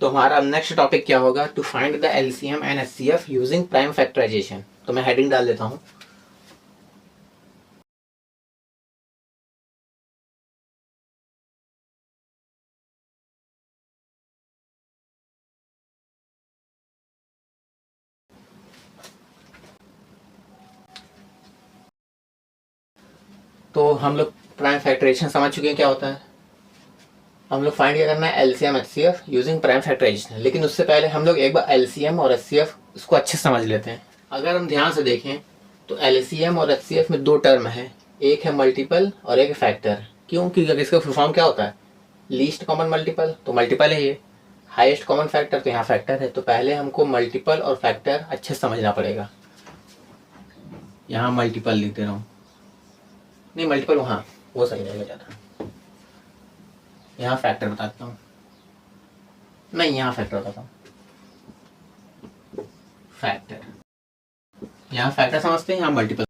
तो हमारा next topic क्या होगा, to find the LCM and HCF using prime factorisation. तो मैं हेडिंग डाल देता हूँ। तो हम लोग प्राइम फैक्टराइजेशन समझ चुके हैं क्या होता है। हम लोग फाइंड क्या करना है, LCM HCF using prime factorisation. लेकिन उससे पहले हम लोग एक बार एलसीएम और एचसीएफ उसको अच्छे से समझ लेते हैं। अगर हम ध्यान से देखें तो एलसीएम और एचसीएफ में दो टर्म है, एक है मल्टीपल और एक फैक्टर। क्यों? क्योंकि इसका फुल फॉर्म क्या होता है, लीस्ट कॉमन मल्टीपल, तो मल्टीपल है ये। हाईएस्ट कॉमन फैक्टर, तो यहाँ फैक्टर है। तो पहले हमको मल्टीपल और फैक्टर अच्छे से समझना पड़ेगा। यहाँ मल्टीपल लिख दे रहा हूँ, नहीं मल्टीपल वहाँ वो सही रहेगा ज़्यादा। यहाँ फैक्टर बताता हूँ, नहीं यहाँ फैक्टर बताता हूँ। फैक्टर, यहाँ फैक्टर समझते हैं, यहाँ मल्टीपल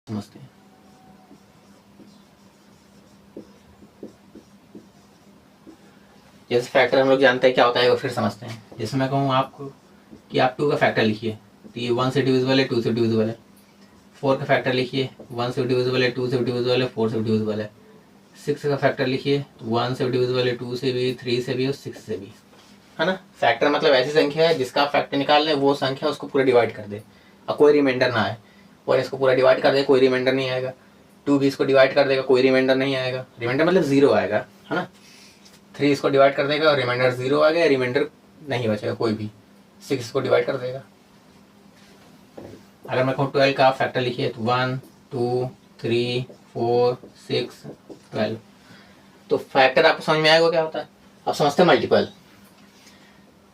समझते हैं। जैसे फैक्टर हम लोग जानते हैं क्या होता है, वो फिर समझते हैं। जैसे मैं कहूँ आपको कि आप 2 का फैक्टर लिखिए, तो ये 1 से डिविजिबल है, 2 से डिविजिबल है। 4 का फैक्टर लिखिए, 1 से डिविजिबल है, 2 से डिविजिबल है, 4 से डिविजिबल है। 6 का फैक्टर लिखिए, 1 से डिविजिबल है, 2 से भी, 3 से भी और 6 से भी, है ना। फैक्टर मतलब ऐसी संख्या है जिसका आप फैक्टर निकाल लें, वो संख्या उसको पूरा डिवाइड कर दे और कोई रिमाइंडर ना आए। और इसको पूरा डिवाइड कर दे, कोई रिमाइंडर नहीं आएगा। 2 भी इसको डिवाइड कर देगा, कोई रिमाइंडर नहीं आएगा। रिमाइंडर मतलब 0 आएगा, है ना। 3 इसको डिवाइड कर देगा और रिमाइंडर 0 आ गया, रिमाइंडर नहीं बचेगा कोई भी। 6 इसको डिवाइड कर देगा। अगर मैं कहूँ 12 का आप फैक्टर लिखिए, तो 1 2 3 4 6 12। तो फैक्टर आपको समझ में आएगा क्या होता है। आप समझते हैं मल्टीपल।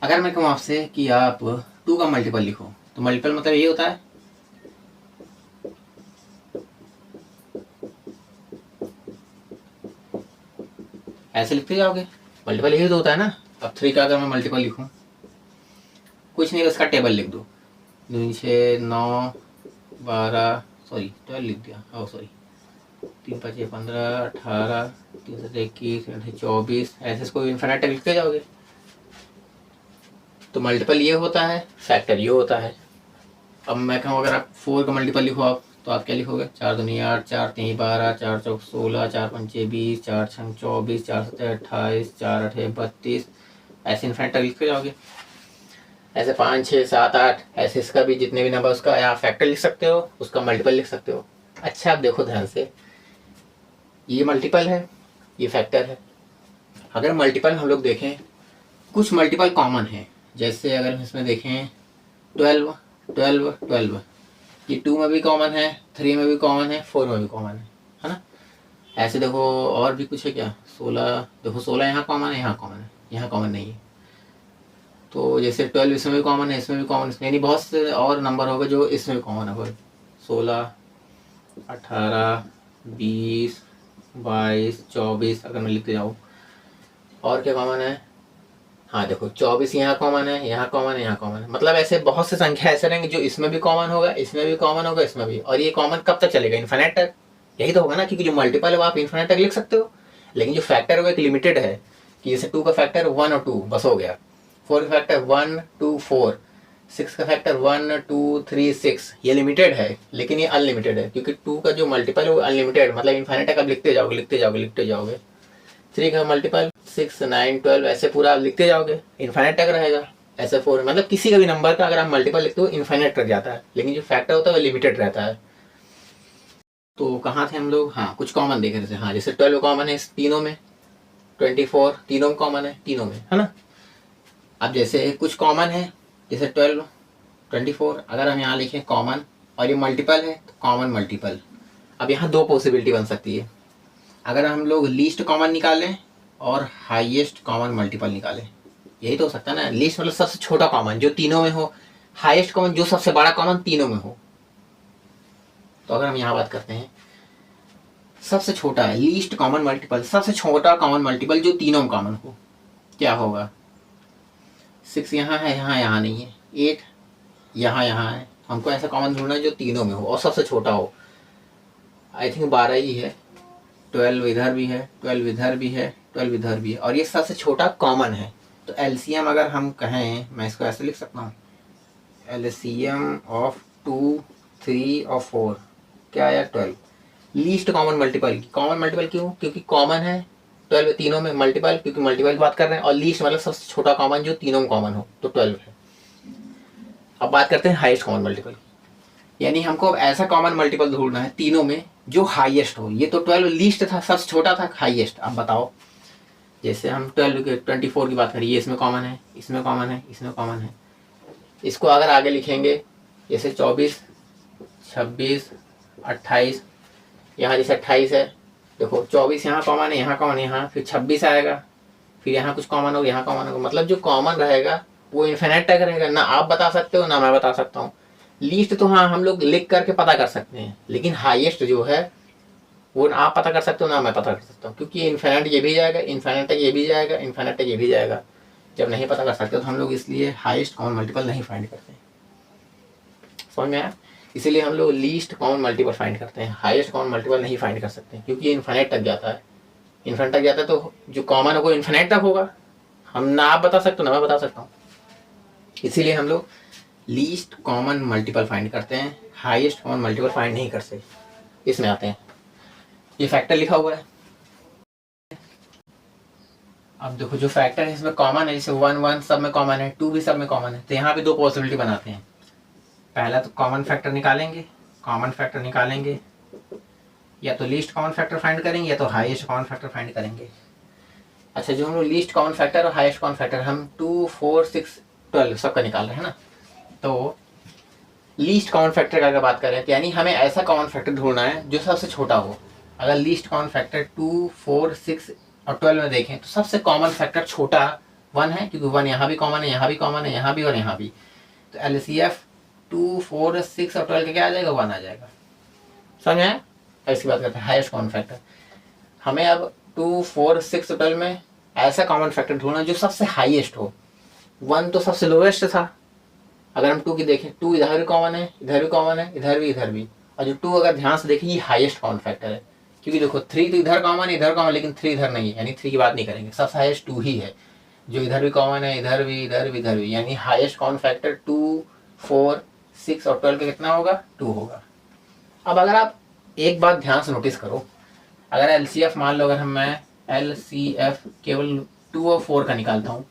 अगर मैं कहूँ आपसे कि आप 2 का मल्टीपल लिखो, तो मल्टीपल मतलब ये होता है, ऐसे लिखते जाओगे। मल्टीपल यही तो होता है ना। अब 3 का अगर मैं मल्टीपल लिखूँ, कुछ नहीं, उसका टेबल लिख दो। 2 6 9 12, सॉरी 12 लिख दिया, ओ सॉरी, 3 5 15 18, 3 7 21 24, ऐसे इसको इन्फिनिट लिखते जाओगे। तो मल्टीपल ये होता है, फैक्टर ये होता है। अब मैं कहूँ अगर आप 4 का मल्टीपल लिखो आप, तो आप क्या लिखोगे, 4 दूनी 8, 4 3 12, 4 चौक 16, 4 पंचे 20, 4 छंग 24, 4 सत्ते 28, 4 अठे 32, ऐसे इन्फिनिट लिखते जाओगे। ऐसे 5 6 7 8, ऐसे इसका भी जितने भी नंबर उसका या फैक्टर लिख सकते हो, उसका मल्टीपल लिख सकते हो। अच्छा आप देखो ध्यान से, ये मल्टीपल है, ये फैक्टर है। अगर मल्टीपल हम लोग देखें, कुछ मल्टीपल कॉमन है। जैसे अगर हम इसमें देखें 12 12 12, ये 2 में भी कॉमन है, 3 में भी कॉमन है, 4 में भी कॉमन है ना। ऐसे देखो और भी कुछ है क्या, 16, देखो 16 यहाँ कॉमन है, यहाँ कॉमन है, यहाँ कॉमन नहीं है। तो जैसे 12 इसमें भी कॉमन है, इसमें भी कॉमन, इसमें यानी बहुत से और नंबर होगा जो इसमें भी कॉमन है। 16 18 20 22 24, अगर मैं लिखते जाऊँ और क्या कॉमन है, हाँ देखो 24 यहाँ कॉमन है, यहाँ कॉमन है, यहाँ कॉमन है। मतलब ऐसे बहुत से संख्या ऐसे रहेंगे जो इसमें भी कॉमन होगा, इसमें भी कॉमन होगा, इसमें भी। और ये कॉमन कब तक चलेगा, इन्फिनिट तक। यही तो होगा ना, क्योंकि जो मल्टीपल है वो आप इन्फिनिट तक लिख सकते हो। लेकिन जो फैक्टर है वो एक लिमिटेड है, कि जैसे 2 का फैक्टर 1 और 2 बस हो गया। 4 का फैक्टर 1 2 4, 6 का फैक्टर 1 2 3 6, ये लिमिटेड है। लेकिन ये अनलिमिटेड है, क्योंकि 2 का जो मल्टीपल है वो अनलिमिटेड, मतलब इन्फिनिट तक आप लिखते जाओगे लिखते जाओगे लिखते जाओगे। 3 का मल्टीपल 6 9 12, ऐसे पूरा आप लिखते जाओगे, इन्फिनिट तक रहेगा। ऐसे 4, मतलब किसी का भी नंबर का अगर आप मल्टीपल लिखते हो इन्फिनिट तक जाता है। लेकिन जो फैक्टर होता है वो लिमिटेड रहता है। तो कहाँ थे हम लोग, हाँ कुछ कॉमन देख रहे थे। हाँ जैसे 12 कॉमन है इस तीनों में, 24 तीनों में कॉमन है, तीनों में, है ना। अब जैसे कुछ कॉमन है, जैसे 12 24, अगर हम यहाँ लिखें कॉमन और ये मल्टीपल है तो कॉमन मल्टीपल। अब यहाँ दो पॉसिबिलिटी बन सकती है। अगर हम लोग लीस्ट कॉमन निकालें और हाईएस्ट कॉमन मल्टीपल निकालें, यही तो हो सकता है ना। लीस्ट मतलब सबसे छोटा कॉमन जो तीनों में हो, हाईएस्ट कॉमन जो सबसे बड़ा कॉमन तीनों में हो। तो अगर हम यहाँ बात करते हैं, सबसे छोटा है लीस्ट कॉमन मल्टीपल, सबसे छोटा कॉमन मल्टीपल जो तीनों में कॉमन हो, क्या होगा। 6 यहाँ है, यहाँ नहीं है। 8 यहाँ है। हमको ऐसा कॉमन ढूंढना है जो तीनों में हो और सबसे छोटा हो। आई थिंक 12 ही है। 12 इधर भी है, 12 इधर भी है, 12 इधर भी है, और ये सबसे छोटा कॉमन है। तो एलसीएम अगर हम कहें, मैं इसको ऐसे लिख सकता हूँ, एलसीएम ऑफ 2, 3 और 4 क्या आया 12। Least common multiple, common multiple क्यों, क्योंकि कॉमन है 12 तीनों में, मल्टीपल क्योंकि मल्टीपल की बात कर रहे हैं, और लीस्ट मतलब सबसे छोटा कॉमन जो तीनों में कॉमन हो, तो 12 है। अब बात करते हैं हाईएस्ट कॉमन मल्टीपल, यानी हमको अब ऐसा कॉमन मल्टीपल ढूंढना है तीनों में जो हाईएस्ट हो। ये तो 12 लीस्ट था, सबसे छोटा था, हाईएस्ट। अब बताओ, जैसे हम 12 के 24 की बात करें, ये इसमें कॉमन है, इसमें कॉमन है, इसमें कॉमन है। इसको अगर आगे लिखेंगे जैसे 24, 26, 28, यहाँ जैसे 28 है, देखो 24 यहाँ कॉमन है, यहाँ कॉमन है, यहाँ फिर 26 आएगा, फिर यहाँ कुछ कॉमन होगा, यहाँ कॉमन होगा, मतलब जो कॉमन रहेगा वो इन्फिनिट तक रहेगा। ना आप बता सकते हो ना मैं बता सकता हूँ। लीस्ट तो हाँ हम लोग लिख करके पता कर सकते हैं, लेकिन हाईएस्ट जो है वो ना आप पता कर सकते हो ना मैं पता कर सकता हूँ, क्योंकि इन्फिनिट ये भी जाएगा, इन्फिनिट तक ये भी जाएगा, इन्फिनिट तक ये भी जाएगा। जब नहीं पता कर सकते तो हम लोग इसलिए हाईएस्ट कॉमन मल्टीपल नहीं फाइंड करते। समझ में आया? इसीलिए हम लोग लीस्ट कॉमन मल्टीपल फाइंड करते हैं, हाईएस्ट कॉमन मल्टीपल नहीं फाइंड कर सकते, क्योंकि ये इन्फिनिट तक जाता है। इन्फिनिट तक जाता है तो जो कॉमन है वो इन्फिनिट तक होगा। हम ना आप बता सकते हो ना मैं बता सकता हूँ, इसीलिए हम लोग लीस्ट कॉमन मल्टीपल फाइंड करते हैं, हाईएस्ट कॉमन मल्टीपल फाइंड नहीं कर सकते। इसमें आते हैं, ये फैक्टर लिखा हुआ है। अब देखो जो फैक्टर है इसमें कॉमन है, जैसे 1 1 सब में कॉमन है, 2 भी सब में कॉमन है, तो यहाँ पे दो पॉसिबिलिटी बनाते हैं। पहला तो कॉमन फैक्टर निकालेंगे, कॉमन फैक्टर निकालेंगे, या तो लीस्ट कॉमन फैक्टर फाइंड करेंगे या तो हाईएस्ट कॉमन फैक्टर फाइंड करेंगे। अच्छा, जो हम लोग लीस्ट कॉमन फैक्टर और हाईएस्ट कॉमन फैक्टर हम 2, 4, 6, 12 सबका निकाल रहे हैं ना, तो लीस्ट कॉमन फैक्टर का अगर बात करें तो यानी हमें ऐसा कॉमन फैक्टर ढूंढना है जो सबसे छोटा हो। अगर लीस्ट कॉमन फैक्टर 2, 4, 6 और 12 में देखें तो सबसे कॉमन फैक्टर छोटा 1 है, क्योंकि 1 यहाँ भी कॉमन है, यहाँ भी कॉमन है, यहाँ भी और यहाँ भी। तो एलसीएफ 2, 4, 6 और 12 का क्या आ जाएगा, 1 आ जाएगा। समझ आया? इसकी बात करते हैं हाईएस्ट कॉमन फैक्टर। हमें अब 2, 4, 6 और 12 में ऐसा कॉमन फैक्टर ढूंढना जो सबसे हाईएस्ट हो। 1 तो सबसे लोएस्ट था, अगर हम 2 की देखें 2 इधर भी कॉमन है, इधर भी कॉमन है, इधर भी, इधर भी, और जो 2 अगर ध्यान से देखें ये हाईएस्ट कॉमन फैक्टर है, क्योंकि देखो 3 तो इधर कॉमन है, इधर कॉमन, लेकिन 3 इधर नहीं है, यानी 3 की बात नहीं करेंगे, सबसे हाईएस्ट 2 ही है। जो इधर भी कॉमन है, इधर भी, इधर भी, इधर भी, यानी हाईएस्ट कॉमन फैक्टर 2, 4, 6 और 12 का कितना होगा, 2 होगा। अब अगर आप एक बात ध्यान से नोटिस करो, अगर एलसीएफ मान लो, अगर मैं एलसीएफ केवल 2 और 4 का निकालता हूँ,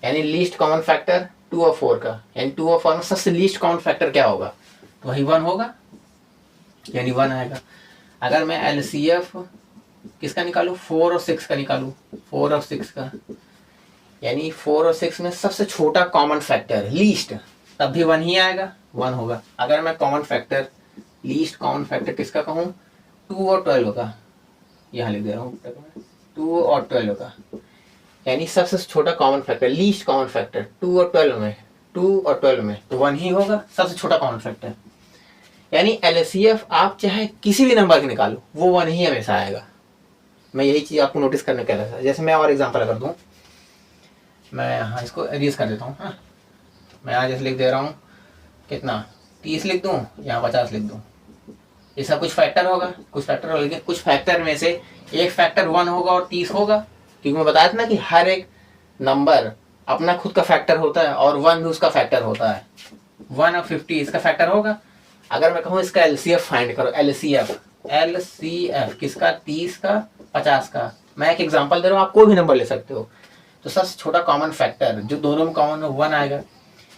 यानी लीस्ट कॉमन फैक्टर 2 और 4 का, यानी 2 और 4 में सबसे लीस्ट कॉमन फैक्टर क्या होगा, तो वही 1 होगा, यानी 1 आएगा। अगर मैं एलसीएफ किसका निकालूं, 4 और 6 का निकालूं, 4 और 6 का, यानी 4 और 6 में सबसे छोटा कॉमन फैक्टर लीस्ट, तब भी 1 ही आएगा, 1 होगा। अगर मैं common factor, least common factor किसका कहूँ, 2 और 12 का, यहाँ लिख दे रहा हूँ 2 और 12 का, यानी सबसे छोटा common factor, least common factor 2 और 12 में, 2 और 12 में, तो 1 ही होगा सबसे छोटा कॉमन फैक्टर। यानी एलसीएफ आप चाहे किसी भी नंबर के निकालो वो 1 ही हमेशा आएगा। मैं यही चीज़ आपको नोटिस करने कह रहा था। जैसे मैं और एग्जांपल कर दूं, मैं यहाँ इसको एरेज कर देता हूँ, हाँ, मैं यहाँ जैसे लिख दे रहा हूँ कितना, 30 लिख दूँ, यहाँ 50 लिख दूँ, इसका कुछ फैक्टर होगा, कुछ फैक्टर होगा, लेकिन कुछ फैक्टर में से एक फैक्टर 1 होगा और 30 होगा, क्योंकि मैं बताया था ना कि हर एक नंबर अपना खुद का फैक्टर होता है और 1 भी उसका फैक्टर होता है। 1 और 50 इसका फैक्टर होगा। अगर मैं कहूँ इसका एलसीएफ फाइंड करो, एलसीएफ किसका, 30 का, 50 का, मैं एक एग्जांपल दे रहा हूँ, आप कोई भी नंबर ले सकते हो, तो सबसे छोटा कॉमन फैक्टर जो दोनों में कॉमन है 1 आएगा।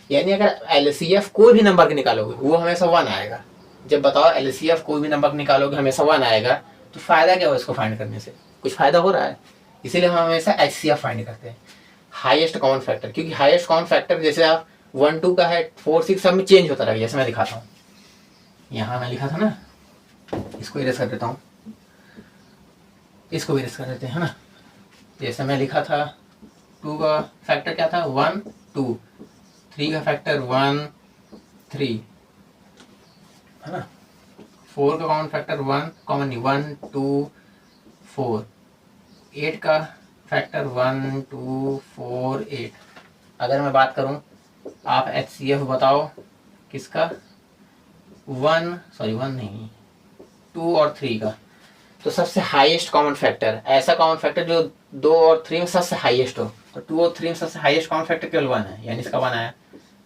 यानी अगर एलसीएफ कोई भी नंबर के निकालोगे वो हमेशा 1 आएगा। जब बताओ एलसीएफ कोई भी नंबर निकालोगे हमेशा 1 आएगा, तो फायदा क्या हो इसको फाइंड करने से, कुछ फायदा हो रहा है, इसीलिए हम हमेशा एचसीएफ फाइंड करते हैं, हाईएस्ट कॉमन फैक्टर। क्योंकि हाईएस्ट कॉमन फैक्टर जैसे आप 1, 2 का है, 4, 6 सब में चेंज होता रहेगा। जैसे मैं दिखाता हूँ, यहाँ मैं लिखा था ना, इसको इरेज कर देता हूँ, इसको इरेज कर देते हैं, है ना। जैसे मैं लिखा था 2 का फैक्टर क्या था, 1, 2, 3 का फैक्टर 1, 3, है ना। 4 का कॉमन फैक्टर 1 कॉमन नहीं, 1, 2, 4, 8 का फैक्टर 1, 2, 4, 8। अगर मैं बात करूं, आप एचसीएफ बताओ किसका, 1 नहीं, 2 और 3 का। तो सबसे हाईएस्ट कॉमन फैक्टर, ऐसा कॉमन फैक्टर जो 2 और 3 में सबसे हाईएस्ट हो। तो 2 और 3 में सबसे हाईएस्ट कॉमन फैक्टर केवल 1 है, यानी इसका 1 आया।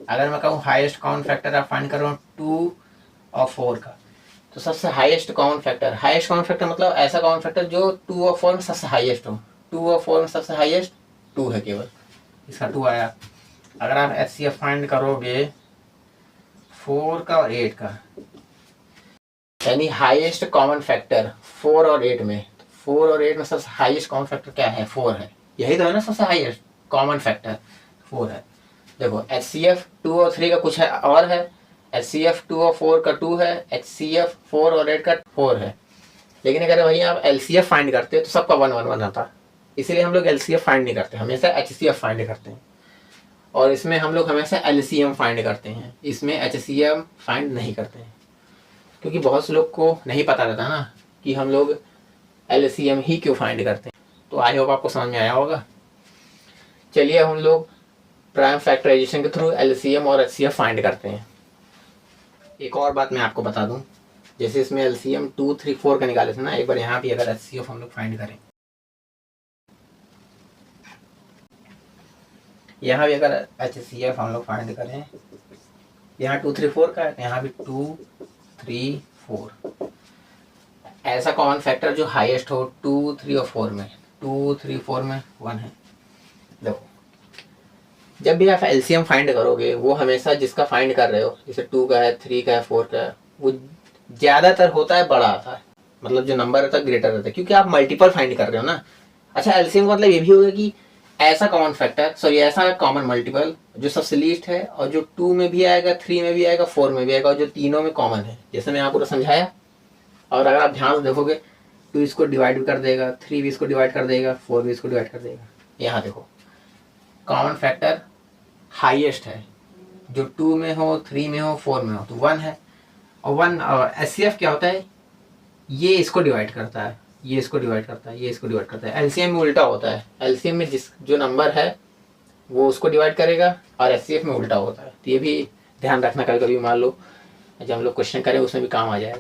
अगर मैं कहूँ हाईएस्ट कॉमन फैक्टर आप फाइंड करो 2 और 4 का, तो सबसे highest common factor, highest common factor मतलब ऐसा कॉमन फैक्टर जो 2 और 4 में सबसे हाईएस्ट हो। 2 और 4 में सबसे हाईएस्ट 2 है केवल, इसका 2 आया। अगर आप HCF फाइंड करोगे 4 का और 8 का, यानी हाईएस्ट कॉमन फैक्टर 4 और 8 में, 4 और 8 में सबसे हाईएस्ट कॉमन फैक्टर क्या है? 4 है। यही तो है ना सबसे हाईएस्ट कॉमन फैक्टर, 4 है। देखो HCF 2 और 3 का कुछ है और है, HCF 2 और 4 का 2 है, HCF 4 और 8 का 4 है। लेकिन अगर वहीं आप LCF फाइंड करते तो सबका 1 1 1 आता, इसीलिए हम लोग LCF फाइंड नहीं करते, हमेशा HCF फाइंड करते हैं। और इसमें हम लोग हमेशा LCM फाइंड करते हैं, इसमें HCM फाइंड नहीं करते हैं, क्योंकि बहुत से लोग को नहीं पता रहता ना कि हम लोग LCM ही क्यों फाइंड करते हैं। तो आई होप आपको समझ में आया होगा। चलिए हम लोग प्राइम फैक्टराइजेशन के थ्रू LCM और HCF फाइंड करते हैं। एक और बात मैं आपको बता दूं, जैसे इसमें LCM 2 3 4 का निकाले थे ना, एक बार यहाँ भी अगर HCF हम लोग फाइंड करें, यहाँ भी अगर HCF हम लोग फाइंड करें, यहाँ 2 3 4 का है, यहाँ भी 2 3 4, ऐसा कॉमन फैक्टर जो हाईएस्ट हो 2 3 और 4 में, 2 3 4 में 1 है। देखो जब भी आप LCM फाइंड करोगे, वो हमेशा जिसका फाइंड कर रहे हो, जैसे 2 का है, 3 का है, 4 का है, वो ज़्यादातर होता है बड़ा आता है, मतलब जो नंबर रहता है ग्रेटर रहता है, क्योंकि आप मल्टीपल फाइंड कर रहे हो ना। अच्छा LCM का मतलब ये भी होगा कि ऐसा कॉमन फैक्टर, सॉरी ऐसा कॉमन मल्टीपल जो सबसे लीस्ट है और जो 2 में भी आएगा, 3 में भी आएगा, 4 में भी आएगा, और जो तीनों में कॉमन है, जैसे मैं आपको समझाया। और अगर आप ध्यान से देखोगे 2 इसको डिवाइड भी कर देगा, 3 भी इसको डिवाइड कर देगा, 4 भी इसको डिवाइड कर देगा। यहाँ देखो कॉमन फैक्टर हाईएस्ट है, जो 2 में हो, 3 में हो, 4 में हो, तो 1 है। और 1 HCF क्या होता है, ये इसको डिवाइड करता है, ये इसको डिवाइड करता है, ये इसको डिवाइड करता है। LCM में उल्टा होता है, LCM में जो नंबर है वो उसको डिवाइड करेगा, और HCF में उल्टा होता है। तो ये भी ध्यान रखना, कभी कभी मान लो जब हम लोग क्वेश्चन करें उसमें भी काम आ जाएगा।